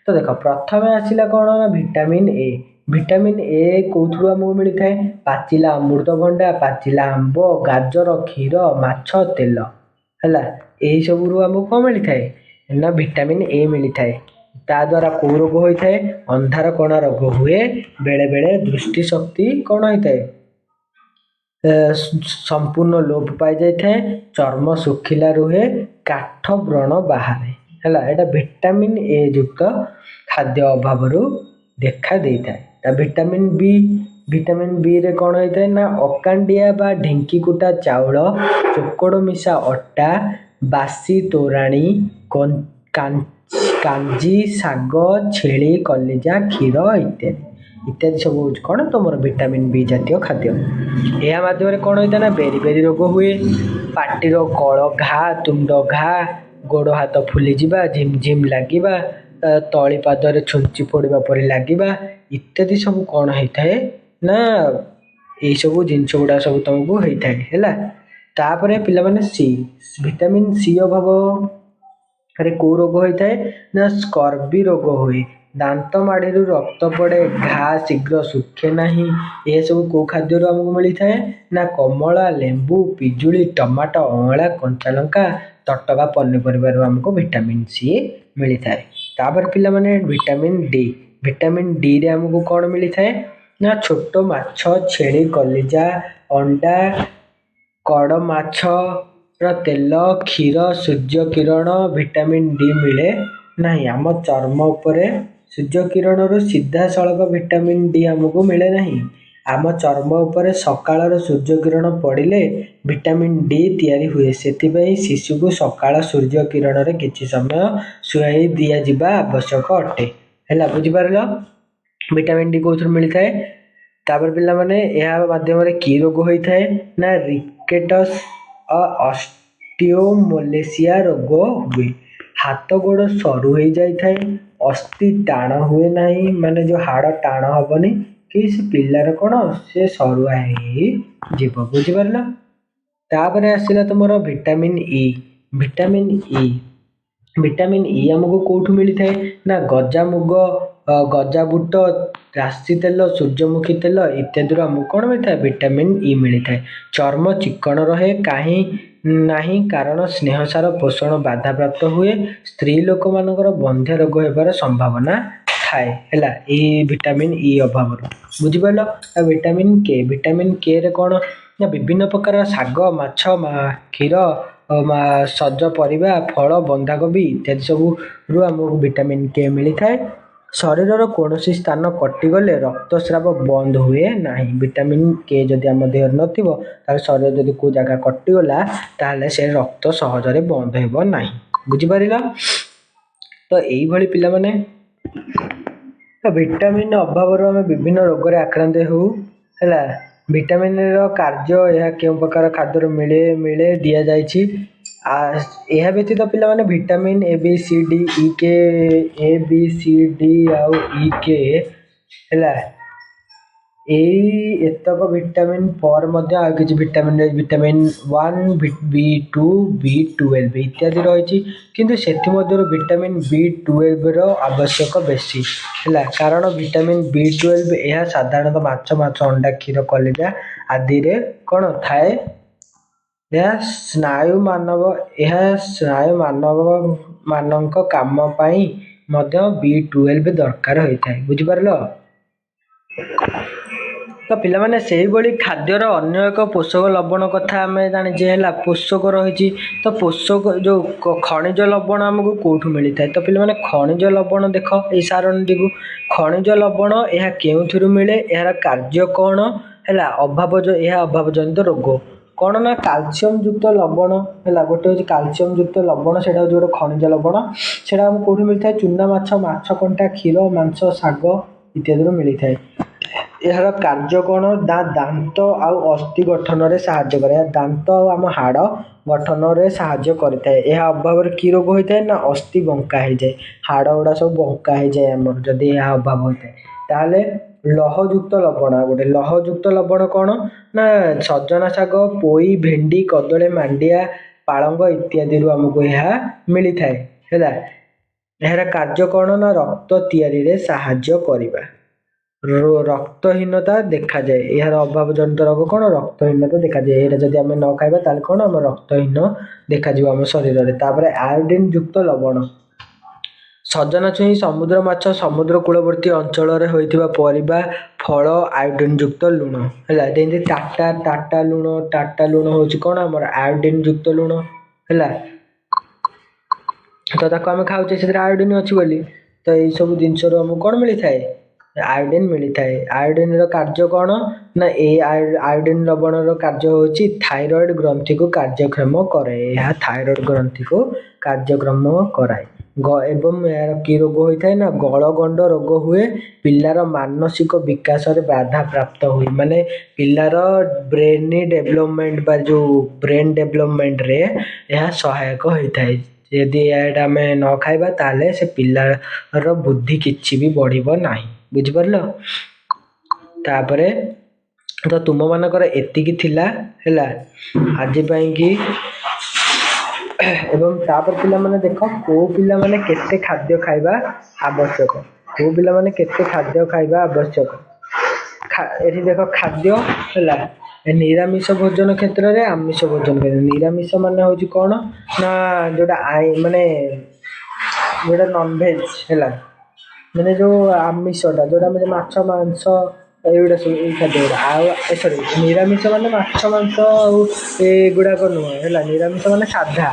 ତ ଦେଖ, ପ୍ରଥମେ ଆସିଲା କ'ଣ ନା ଭିଟାମିନ୍ ଏ। ଭିଟାମିନ୍ ଏ କେଉଁଥିରୁ ଆମକୁ ମିଳିଥାଏ? ପାଚିଲା ଅମୃତଭଣ୍ଡା, ପାଚିଲା ଆମ୍ବ, ଗାଜର, କ୍ଷୀର, ମାଛ, ତେଲ, ହେଲା, ଏହିସବୁରୁ ଆମକୁ କ'ଣ ମିଳିଥାଏ ନା ଭିଟାମିନ୍ ଏ ମିଳିଥାଏ। ତା ଦ୍ୱାରା କେଉଁ ରୋଗ ହୋଇଥାଏ? ଅନ୍ଧାର କଣା ରୋଗ ହୁଏ। ବେଳେବେଳେ ଦୃଷ୍ଟି ଶକ୍ତି କ'ଣ ହୋଇଥାଏ? ସମ୍ପୂର୍ଣ୍ଣ ଲୋପ ପାଇଯାଇଥାଏ। ଚର୍ମ ଶୁଖିଲା ରୁହେ, କାଠ ବ୍ରଣ ବାହାରେ, ହେଲା, ଏଇଟା ଭିଟାମିନ୍ ଏ ଯୁକ୍ତ ଖାଦ୍ୟ ଅଭାବରୁ ଦେଖା ଦେଇଥାଏ। ତା ଭିଟାମିନ୍ ବିରେ କ'ଣ ହେଇଥାଏ ନା ଅକାଣ୍ଡିଆ ବା ଢିଙ୍କି କୁଟା ଚାଉଳ, ଚୋକଡ଼ ମିଶା ଅଟା, ବାସି ତୋରାଣୀ, କାଞ୍ଜି, ଶାଗ, ଛେଳି କଲିଜା, କ୍ଷୀର ଇତ୍ୟାଦି ସବୁ ହେଉଛି କ'ଣ ତୁମର ଭିଟାମିନ୍ ବି ଜାତୀୟ ଖାଦ୍ୟ। ଏହା ମାଧ୍ୟମରେ କ'ଣ ହୋଇଥାଏ ନା ବେରି ବେରି ରୋଗ ହୁଏ। ପାଟିର କଳ ଘା, ତୁଣ୍ଡ ଘା, ଗୋଡ଼ ହାତ ଫୁଲିଯିବା, ଝିମ୍ ଝିମ୍ ଲାଗିବା, ତଳି ପାଦରେ ଛୁଞ୍ଚି ପଡ଼ିବା ପରି ଲାଗିବା ଇତ୍ୟାଦି ସବୁ କ'ଣ ହେଇଥାଏ ନା ଏଇସବୁ ଜିନିଷ ଗୁଡ଼ା ସବୁ ତୁମକୁ ହେଇଥାଏ, ହେଲା। ତାପରେ ପିଲାମାନେ ଭିଟାମିନ୍ ସି ଅଭାବରେ କେଉଁ ରୋଗ ହୋଇଥାଏ ନା ସ୍କର୍ବି ରୋଗ ହୁଏ। ଦାନ୍ତ ମାଢ଼ିରୁ ରକ୍ତ ପଡ଼େ, ଘା ଶୀଘ୍ର ଶୁଖେ ନାହିଁ। ଏସବୁ କେଉଁ ଖାଦ୍ୟରୁ ଆମକୁ ମିଳିଥାଏ ନା କମଳା, ଲେମ୍ବୁ, ପିଜୁଳି, ଟମାଟୋ, ଅଁଳା, କଞ୍ଚାଲଙ୍କା, ତଟକା ପନିପରିବାରୁ ଆମକୁ ଭିଟାମିନ୍ ସି ମିଳିଥାଏ। ତାପରେ ପିଲାମାନେ ଭିଟାମିନ୍ ଡିରେ ଆମକୁ କ'ଣ ମିଳିଥାଏ ନା ଛୋଟ ମାଛ, ଛେଳି କଲିଜା, ଅଣ୍ଡା, କଡ଼ ମାଛର ତେଲ, କ୍ଷୀର, ସୂର୍ଯ୍ୟ କିରଣ। ଭିଟାମିନ୍ ଡି ମିଳେ ନାହିଁ ଆମ ଚର୍ମ ଉପରେ। ସୂର୍ଯ୍ୟ କିରଣରୁ ସିଧାସଳଖ ଭିଟାମିନ୍ ଡି ଆମକୁ ମିଳେ ନାହିଁ। ଆମ ଚର୍ମ ଉପରେ ସକାଳର ସୂର୍ଯ୍ୟ କିରଣ ପଡ଼ିଲେ ଭିଟାମିନ୍ ଡି ତିଆରି ହୁଏ। ସେଥିପାଇଁ ଶିଶୁକୁ ସକାଳ ସୂର୍ଯ୍ୟ କିରଣରେ କିଛି ସମୟ ଶୁଆଇ ଦିଆଯିବା ଆବଶ୍ୟକ ଅଟେ, ହେଲା, ବୁଝିପାରିଲ। ଭିଟାମିନ୍ ଡି କେଉଁଥିରୁ ମିଳିଥାଏ? ତାପରେ ପିଲାମାନେ ଏହା ମାଧ୍ୟମରେ କି ରୋଗ ହୋଇଥାଏ ନା ରିକେଟସ୍, ଅଷ୍ଟିଓମଲେସିଆ ରୋଗ ହୁଏ। ହାତ ଗୋଡ଼ ସରୁ ହୋଇଯାଇଥାଏ, ଅସ୍ଥି ଟାଣ ହୁଏ ନାହିଁ, ମାନେ ଯେଉଁ ହାଡ଼ ଟାଣ ହେବନି କି ସେ ପିଲାର କ'ଣ ସେ ସରୁଆ ହେଇଯିବ, ବୁଝିପାରିଲ। ତାପରେ ଆସିଲା ତୁମର ଭିଟାମିନ୍ ଇ। ଭିଟାମିନ୍ ଇ ଆମକୁ କେଉଁଠୁ ମିଳିଥାଏ ନା ଗଜାମୁଗ, ଗଜାବୁଟ, ରାଶି ତେଲ, ସୂର୍ଯ୍ୟମୁଖୀ ତେଲ ଇତ୍ୟାଦିରୁ ଆମକୁ କ'ଣ ମିଳିଥାଏ? ଭିଟାମିନ୍ ଇ ମିଳିଥାଏ। ଚର୍ମ ଚିକ୍କଣ ରହେ ନାହିଁ କାରଣ ସ୍ନେହସାର ପୋଷଣ ବାଧାପ୍ରାପ୍ତ ହୁଏ। ସ୍ତ୍ରୀ ଲୋକମାନଙ୍କର ବନ୍ଧ୍ୟା ରୋଗ ହେବାର ସମ୍ଭାବନା ଥାଏ, ହେଲା, ଏଇ ଭିଟାମିନ୍ ଇ ଅଭାବରୁ, ବୁଝିପାରିଲ। ଆଉ ଭିଟାମିନ୍ କେରେ କ'ଣ ନା ବିଭିନ୍ନ ପ୍ରକାର ଶାଗ, ମାଛ, କ୍ଷୀର, ସଜ ପରିବା, ଫଳ, ବନ୍ଧାକୋବି ଇତ୍ୟାଦି ସବୁରୁ ଆମକୁ ଭିଟାମିନ୍ କେ ମିଳିଥାଏ। ଶରୀରର କୌଣସି ସ୍ଥାନ କଟିଗଲେ ରକ୍ତସ୍ରାବ ବନ୍ଦ ହୁଏ ନାହିଁ। ଭିଟାମିନ୍ କେ ଯଦି ଆମ ଦେହରେ ନଥିବ ତାହେଲେ ଶରୀର ଯଦି କେଉଁ ଜାଗା କଟିଗଲା ତାହେଲେ ସେ ରକ୍ତ ସହଜରେ ବନ୍ଦ ହେବ ନାହିଁ, ବୁଝିପାରିଲ। ତ ଏଇଭଳି ପିଲାମାନେ ଭିଟାମିନ୍ ଅଭାବରୁ ଆମେ ବିଭିନ୍ନ ରୋଗରେ ଆକ୍ରାନ୍ତ ହେଉ, ହେଲା। ଭିଟାମିନ୍ର କାର୍ଯ୍ୟ ଏହା କେଉଁ ପ୍ରକାର ଖାଦ୍ୟରୁ ମିଳେ ଦିଆଯାଇଛି। ଏହା ବ୍ୟତୀତ ପିଲାମାନେ vitamin A B C D ଆଉ ଇ କେ, ହେଲା, ଏତକ ଭିଟାମିନ୍ ପରେ ମଧ୍ୟ ଆଉ କିଛି ଭିଟାମିନ୍ 1, B2, B12 ଇତ୍ୟାଦି ରହିଛି। କିନ୍ତୁ ସେଥିମଧ୍ୟରୁ ଭିଟାମିନ୍ B12ର ଆବଶ୍ୟକ ବେଶୀ, ହେଲା, କାରଣ ଭିଟାମିନ୍ B12 ଏହା ସାଧାରଣତଃ ମାଛ, ଅଣ୍ଡା, କ୍ଷୀର, କଲିଜା ଆଦିରେ କ'ଣ ଥାଏ। ଏହା ସ୍ନାୟୁ ମାନଙ୍କ କାମ ପାଇଁ ମଧ୍ୟ B12 ଦରକାର ହୋଇଥାଏ, ବୁଝିପାରିଲ। ତ ପିଲାମାନେ ସେଇଭଳି ଖାଦ୍ୟର ଅନ୍ୟ ଏକ ପୋଷକ ଲବଣ କଥା ଆମେ ଜାଣିଛେ, ହେଲା, ପୋଷକ ରହିଛି। ତ ପୋଷକ ଯେଉଁ ଖଣିଜ ଲବଣ ଆମକୁ କେଉଁଠୁ ମିଳିଥାଏ? ତ ପିଲାମାନେ ଖଣିଜ ଲବଣ ଦେଖ ଏଇ ସାରଣୀଟିକୁ। ଖଣିଜ ଲବଣ ଏହା କେଉଁଥିରୁ ମିଳେ, ଏହାର କାର୍ଯ୍ୟ କ'ଣ, ହେଲା, ଏହା ଅଭାବ ଜନିତ ରୋଗ କ'ଣ ନା କାଲସିୟମ ଯୁକ୍ତ ଲବଣ, ହେଲା, ଗୋଟେ ହେଉଛି କାଲସିୟମ ଯୁକ୍ତ ଲବଣ, ସେଇଟା ହେଉଛି ଗୋଟେ ଖଣିଜ ଲବଣ। ସେଇଟା ଆମକୁ କେଉଁଠୁ ମିଳିଥାଏ? ଚୁନା ମାଛ, ମାଛ କଣ୍ଟା, କ୍ଷୀର, ମାଂସ, ଶାଗ ଇତ୍ୟାଦିରୁ ମିଳିଥାଏ। ଏହାର କାର୍ଯ୍ୟ କ'ଣ ନା ଦାନ୍ତ ଆଉ ଅସ୍ଥି ଗଠନରେ ସାହାଯ୍ୟ କରେ। ଏହା ଦାନ୍ତ ଆଉ ଆମ ହାଡ଼ ଗଠନରେ ସାହାଯ୍ୟ କରିଥାଏ। ଏହା ଅଭାବରେ କି ରୋଗ ହୋଇଥାଏ ନା ଅସ୍ଥି ବଙ୍କା ହେଇଯାଏ, ହାଡ଼ ଗୁଡ଼ା ସବୁ ବଙ୍କା ହେଇଯାଏ ଆମର ଯଦି ଏହା ଅଭାବ ହୋଇଥାଏ। ତାହେଲେ ଲହଯୁକ୍ତ ଲବଣ କ'ଣ ନା ସଜନା ଶାଗ, ପୋଇ, ଭେଣ୍ଡି, କଦଳୀ, ମାଣ୍ଡିଆ, ପାଳଙ୍ଗ ଇତ୍ୟାଦିରୁ ଆମକୁ ଏହା ମିଳିଥାଏ ହେଲା। ଏହାର କାର୍ଯ୍ୟ କ'ଣ ନା ରକ୍ତ ତିଆରିରେ ସାହାଯ୍ୟ କରିବା। ରକ୍ତହୀନତା ଦେଖାଯାଏ, ଏହାର ଅଭାବ ଜନିତ ରୋଗ କ'ଣ ରକ୍ତହୀନତା ଦେଖାଯାଏ। ଏଇଟା ଯଦି ଆମେ ନ ଖାଇବା ତାହେଲେ କ'ଣ ଆମ ରକ୍ତହୀନ ଦେଖାଯିବ ଆମ ଶରୀରରେ। ତାପରେ ଆୟୋଡିନ ଯୁକ୍ତ ଲବଣ, ସଜନା ଛୁଇଁ, ସମୁଦ୍ର ମାଛ, ସମୁଦ୍ର କୂଳବର୍ତ୍ତୀ ଅଞ୍ଚଳରେ ହୋଇଥିବା ପରିବା, ଫଳ, ଆୟୋଡିନ ଯୁକ୍ତ ଲୁଣ ହେଲା। ଯେମିତି ଟାଟା ଲୁଣ ହେଉଛି କ'ଣ ଆମର ଆୟୋଡିନ ଯୁକ୍ତ ଲୁଣ ହେଲା। ତ ତାକୁ ଆମେ ଖାଉଛେ, ସେଥିରେ ଆୟୋଡିନ ଅଛି ବୋଲି। ତ ଏଇସବୁ ଜିନିଷରୁ ଆମକୁ କ'ଣ ମିଳିଥାଏ ଆୟୋଡିନ ମିଳିଥାଏ। ଆୟୋଡିନର କାର୍ଯ୍ୟ କ'ଣ ନା ଏଇ ଆୟୋଡିନ ଲବଣର କାର୍ଯ୍ୟ ହେଉଛି ଥାଇରଏଡ୍ ଗ୍ରନ୍ଥିକୁ କାର୍ଯ୍ୟକ୍ଷମ କରେ। ଏହା ଥାଇରଏଡ୍ ଗ୍ରନ୍ଥିକୁ କାର୍ଯ୍ୟକ୍ରମ କରାଏ। ଏବଂ ଏହାର କି ରୋଗ ହୋଇଥାଏ ନା ଗଳଗଣ୍ଡ ରୋଗ ହୁଏ। ପିଲାର ମାନସିକ ବିକାଶରେ ବାଧା ପ୍ରାପ୍ତ ହୁଏ, ମାନେ ପିଲାର ବ୍ରେନ୍ ଡେଭଲପମେଣ୍ଟ ବା ଯେଉଁ ବ୍ରେନ୍ ଡେଭଲପମେଣ୍ଟରେ ଏହା ସହାୟକ ହୋଇଥାଏ। ଯଦି ଏଇଟା ଆମେ ନ ଖାଇବା ତାହେଲେ ସେ ପିଲାର ବୁଦ୍ଧି କିଛି ବି ବଢ଼ିବ ନାହିଁ, ବୁଝିପାରିଲ। ତାପରେ ତ ତୁମମାନଙ୍କର ଏତିକି ଥିଲା ହେଲା ଆଜି ପାଇଁକି। ଏବଂ ତାପରେ ପିଲାମାନେ ଦେଖ କେଉଁ ପିଲାମାନେ କେତେ ଖାଦ୍ୟ ଖାଇବା ଆବଶ୍ୟକ, କେଉଁ ପିଲାମାନେ କେତେ ଖାଦ୍ୟ ଖାଇବା ଆବଶ୍ୟକ। ଏଠି ଦେଖ ଖାଦ୍ୟ ହେଲା, ନିରାମିଷ ଭୋଜନ କ୍ଷେତ୍ରରେ, ଆମିଷ ଭୋଜନ କ୍ଷେତ୍ରରେ। ନିରାମିଷ ମାନେ ହେଉଛି କ'ଣ ନା ଯେଉଁଟା ମାନେ ଯେଉଁଟା ନନଭେଜ୍ ହେଲା, ମାନେ ଯେଉଁ ଆମିଷଟା ଯେଉଁଟା ମାନେ ମାଛ ମାଂସ ଏଇଗୁଡ଼ା ସବୁ ଏଇ ଖାଦ୍ୟ ଗୁଡ଼ା। ଆଉ ସରି ନିରାମିଷ ମାନେ ମାଛ ମାଂସ ଆଉ ଏଗୁଡ଼ାକ ନୁହଁ ହେଲା। ନିରାମିଷ ମାନେ ସାଧା।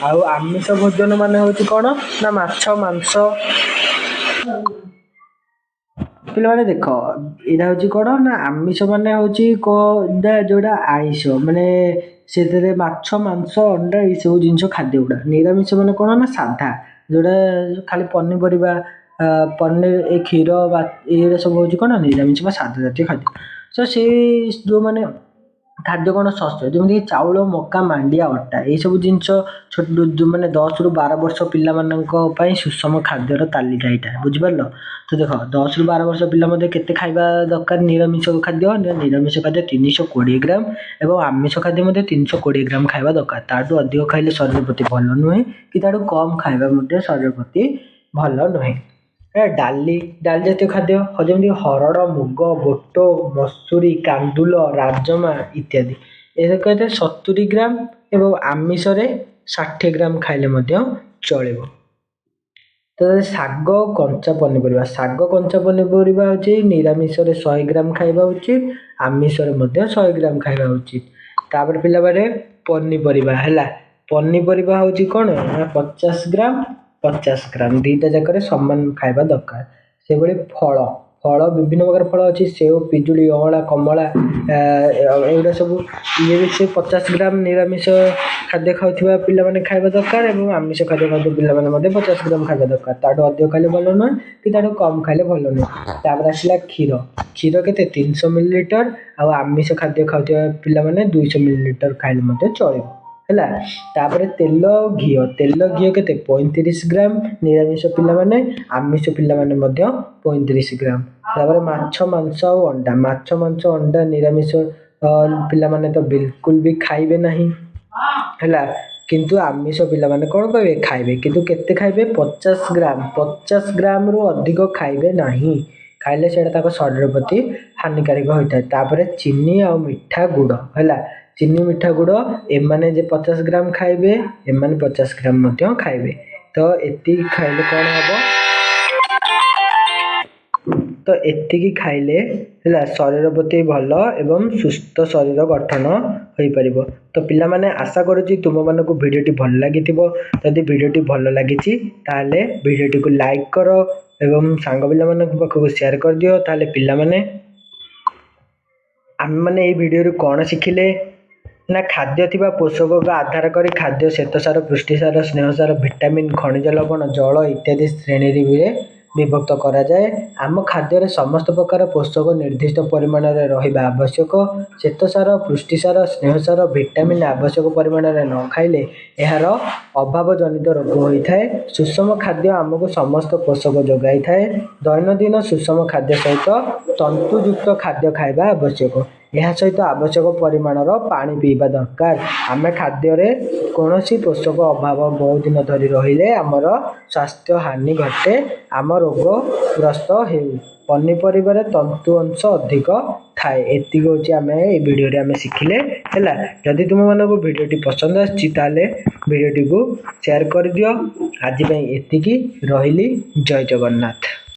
ଆଉ ଆମିଷ ଭୋଜନ ମାନେ ହେଉଛି କ'ଣ ନା ମାଛ ମାଂସ। ପିଲାମାନେ ଦେଖ ଏଇଟା ହେଉଛି କ'ଣ ନା ଆମିଷ ମାନେ ହେଉଛି ଯେଉଁଟା ଆଇଁଷ, ମାନେ ସେଥିରେ ମାଛ ମାଂସ ଅଣ୍ଡା ଏଇସବୁ ଜିନିଷ ଖାଦ୍ୟ ଗୁଡ଼ା। ନିରାମିଷ ମାନେ କ'ଣ ନା ସାଧା, ଯେଉଁଟା ଖାଲି ପନିପରିବା ପନିର ଏ କ୍ଷୀର ବା ଏଇଗୁଡ଼ା ସବୁ ହେଉଛି କ'ଣ ନିରାମିଷ ବା ସାଧା ଜାତୀୟ ଖାଦ୍ୟ। ତ ସେଇ ଯେଉଁମାନେ ଖାଦ୍ୟ କ'ଣ ଶସ୍ୟ, ଯେମିତିକି ଚାଉଳ, ମକା, ମାଣ୍ଡିଆ, ଅଟା, ଏଇସବୁ ଜିନିଷ ମାନେ 10ରୁ 12 ବର୍ଷ ପିଲାମାନଙ୍କ ପାଇଁ ସୁଷମ ଖାଦ୍ୟର ତାଲିକା ଏଇଟା, ବୁଝିପାରିଲ। ତ ଦେଖ 10ରୁ 12 ବର୍ଷ ପିଲା ମଧ୍ୟ କେତେ ଖାଇବା ଦରକାର ନିରାମିଷ ଖାଦ୍ୟ। ନିରାମିଷ ଖାଦ୍ୟ 320 ଗ୍ରାମ ଏବଂ ଆମିଷ ଖାଦ୍ୟ ମଧ୍ୟ 320 ଗ୍ରାମ ଖାଇବା ଦରକାର। ତାଠୁ ଅଧିକ ଖାଇଲେ ଶରୀର ପ୍ରତି ଭଲ ନୁହେଁ, କି ତାଠୁ କମ୍ ଖାଇବା ମଧ୍ୟ ଶରୀର ପ୍ରତି ଭଲ ନୁହେଁ। ଡାଲି ଜାତୀୟ ଖାଦ୍ୟ ଯେମିତି ହରଡ଼, ମୁଗ, ବୁଟ, ମସୁରୀ, କାନ୍ଦୁଲ, ରାଜମା ଇତ୍ୟାଦି, ଏହା କହିଥାଏ 70 ଗ୍ରାମ ଏବଂ ଆମିଷରେ 60 ଗ୍ରାମ ଖାଇଲେ ମଧ୍ୟ ଚଳିବ। ତ ଶାଗ, କଞ୍ଚା ପନିପରିବା, ହେଉଛି ନିରାମିଷରେ 100 ଗ୍ରାମ ଖାଇବା ଉଚିତ, ଆମିଷରେ ମଧ୍ୟ 100 ଗ୍ରାମ ଖାଇବା ଉଚିତ। ତାପରେ ପିଲାମାନେ ପନିପରିବା ହେଲା, ପନିପରିବା ହେଉଛି କ'ଣ ନା 50 ଗ୍ରାମ ଦୁଇଟା ଯାକରେ ସମାନ ଖାଇବା ଦରକାର। ସେଭଳି ଫଳ ବିଭିନ୍ନ ପ୍ରକାର ଫଳ ଅଛି, ସେଓ, ପିଜୁଳି, ଅଁଳା, କମଳା, ଏଗୁଡ଼ା ସବୁ ଇଏ ବି ସେ 50 ଗ୍ରାମ ନିରାମିଷ ଖାଦ୍ୟ ଖାଉଥିବା ପିଲାମାନେ ଖାଇବା ଦରକାର ଏବଂ ଆମିଷ ଖାଦ୍ୟ ଖାଉଥିବା ପିଲାମାନେ ମଧ୍ୟ 50 ଗ୍ରାମ ଖାଇବା ଦରକାର। ତାଠୁ ଅଧିକ ଖାଇଲେ ଭଲ ନୁହେଁ, କି ତାଠୁ କମ୍ ଖାଇଲେ ଭଲ ନୁହେଁ। ତାପରେ ଆସିଲା କ୍ଷୀର କେତେ 300 ମିଲିଲିଟର, ଆଉ ଆମିଷ ଖାଦ୍ୟ ଖାଉଥିବା ପିଲାମାନେ 200 ମିଲିଲିଟର ଖାଇଲେ ମଧ୍ୟ ଚଳିବ ହେଲା। ତାପରେ ତେଲ ଆଉ ଘିଅ କେତେ 35 ଗ୍ରାମ ନିରାମିଷ ପିଲାମାନେ, ଆମିଷ ପିଲାମାନେ ମଧ୍ୟ 35 ଗ୍ରାମ। ତାପରେ ମାଛ ମାଂସ ଆଉ ଅଣ୍ଡା ନିରାମିଷ ପିଲାମାନେ ତ ବିଲକୁଲ ବି ଖାଇବେ ନାହିଁ ହେଲା, କିନ୍ତୁ ଆମିଷ ପିଲାମାନେ କ'ଣ କରିବେ ଖାଇବେ, କିନ୍ତୁ କେତେ ଖାଇବେ 50 ଗ୍ରାମରୁ ଅଧିକ ଖାଇବେ ନାହିଁ, ଖାଇଲେ ସେଇଟା ତାଙ୍କ ଶରୀର ପ୍ରତି ହାନିକାରକ ହୋଇଥାଏ। ତାପରେ ଚିନି ଆଉ ମିଠା ଗୁଡ଼ ହେଲା, ଚିନି ମିଠା ଗୁଡ଼ ଏମାନେ ଯେ 50 ଗ୍ରାମ ଖାଇବେ, ଏମାନେ 50 ଗ୍ରାମ ମଧ୍ୟ ଖାଇବେ। ତ ଏତିକି ଖାଇଲେ କ'ଣ ହବ, ତ ଏତିକି ଖାଇଲେ ହେଲା ଶରୀର ପ୍ରତି ଭଲ ଏବଂ ସୁସ୍ଥ ଶରୀର ଗଠନ ହୋଇପାରିବ। ତ ପିଲାମାନେ ଆଶା କରୁଛି ତୁମମାନଙ୍କୁ ଭିଡ଼ିଓଟି ଭଲ ଲାଗିଥିବ। ଯଦି ଭିଡ଼ିଓଟି ଭଲ ଲାଗିଛି ତାହେଲେ ଭିଡ଼ିଓଟିକୁ ଲାଇକ୍ କର ଏବଂ ସାଙ୍ଗ ପିଲାମାନଙ୍କ ପାଖକୁ ସେୟାର କରିଦିଅ। ତାହେଲେ ପିଲାମାନେ ଆମେମାନେ ଏଇ ଭିଡ଼ିଓରୁ କ'ଣ ଶିଖିଲେ ନା ଖାଦ୍ୟ ଥିବା ପୋଷକକୁ ଆଧାର କରି ଖାଦ୍ୟ ଶ୍ୱେତସାର, ପୁଷ୍ଟିସାର, ସ୍ନେହସାର, ଭିଟାମିନ୍, ଖଣିଜ ଲବଣ, ଜଳ ଇତ୍ୟାଦି ଶ୍ରେଣୀରେ ବିଭକ୍ତ କରାଯାଏ। ଆମ ଖାଦ୍ୟରେ ସମସ୍ତ ପ୍ରକାର ପୋଷକ ନିର୍ଦ୍ଦିଷ୍ଟ ପରିମାଣରେ ରହିବା ଆବଶ୍ୟକ। ଶ୍ୱେତସାର, ପୁଷ୍ଟିସାର, ସ୍ନେହସାର, ଭିଟାମିନ୍ ଆବଶ୍ୟକ ପରିମାଣରେ ନ ଖାଇଲେ ଏହାର ଅଭାବ ଜନିତ ରୋଗ ହୋଇଥାଏ। ସୁଷମ ଖାଦ୍ୟ ଆମକୁ ସମସ୍ତ ପୋଷକ ଯୋଗାଇଥାଏ। ଦୈନନ୍ଦିନ ସୁଷମ ଖାଦ୍ୟ ସହିତ ତନ୍ତୁଯୁକ୍ତ ଖାଦ୍ୟ ଖାଇବା ଆବଶ୍ୟକ। ଏହା ସହିତ ଆବଶ୍ୟକ ପରିମାଣର ପାଣି ପିଇବା ଦରକାର। ଆମେ ଖାଦ୍ୟରେ କୌଣସି ପୋଷକ ଅଭାବ ବହୁ ଦିନ ଧରି ରହିଲେ ଆମର ସ୍ୱାସ୍ଥ୍ୟ ହାନି ଘଟେ, ଆମ ରୋଗଗ୍ରସ୍ତ ହେଉ। ପନିପରିବାରେ ତନ୍ତୁ ଅଂଶ ଅଧିକ ଥାଏ। ଏତିକି ହେଉଛି ଆମେ ଏଇ ଭିଡ଼ିଓରେ ଆମେ ଶିଖିଲେ ହେଲା। ଯଦି ତୁମମାନଙ୍କୁ ଭିଡ଼ିଓଟି ପସନ୍ଦ ଆସିଛି ତାହେଲେ ଭିଡ଼ିଓଟିକୁ ସେୟାର କରିଦିଅ। ଆଜି ପାଇଁ ଏତିକି, ରହିଲି। ଜୟ ଜଗନ୍ନାଥ।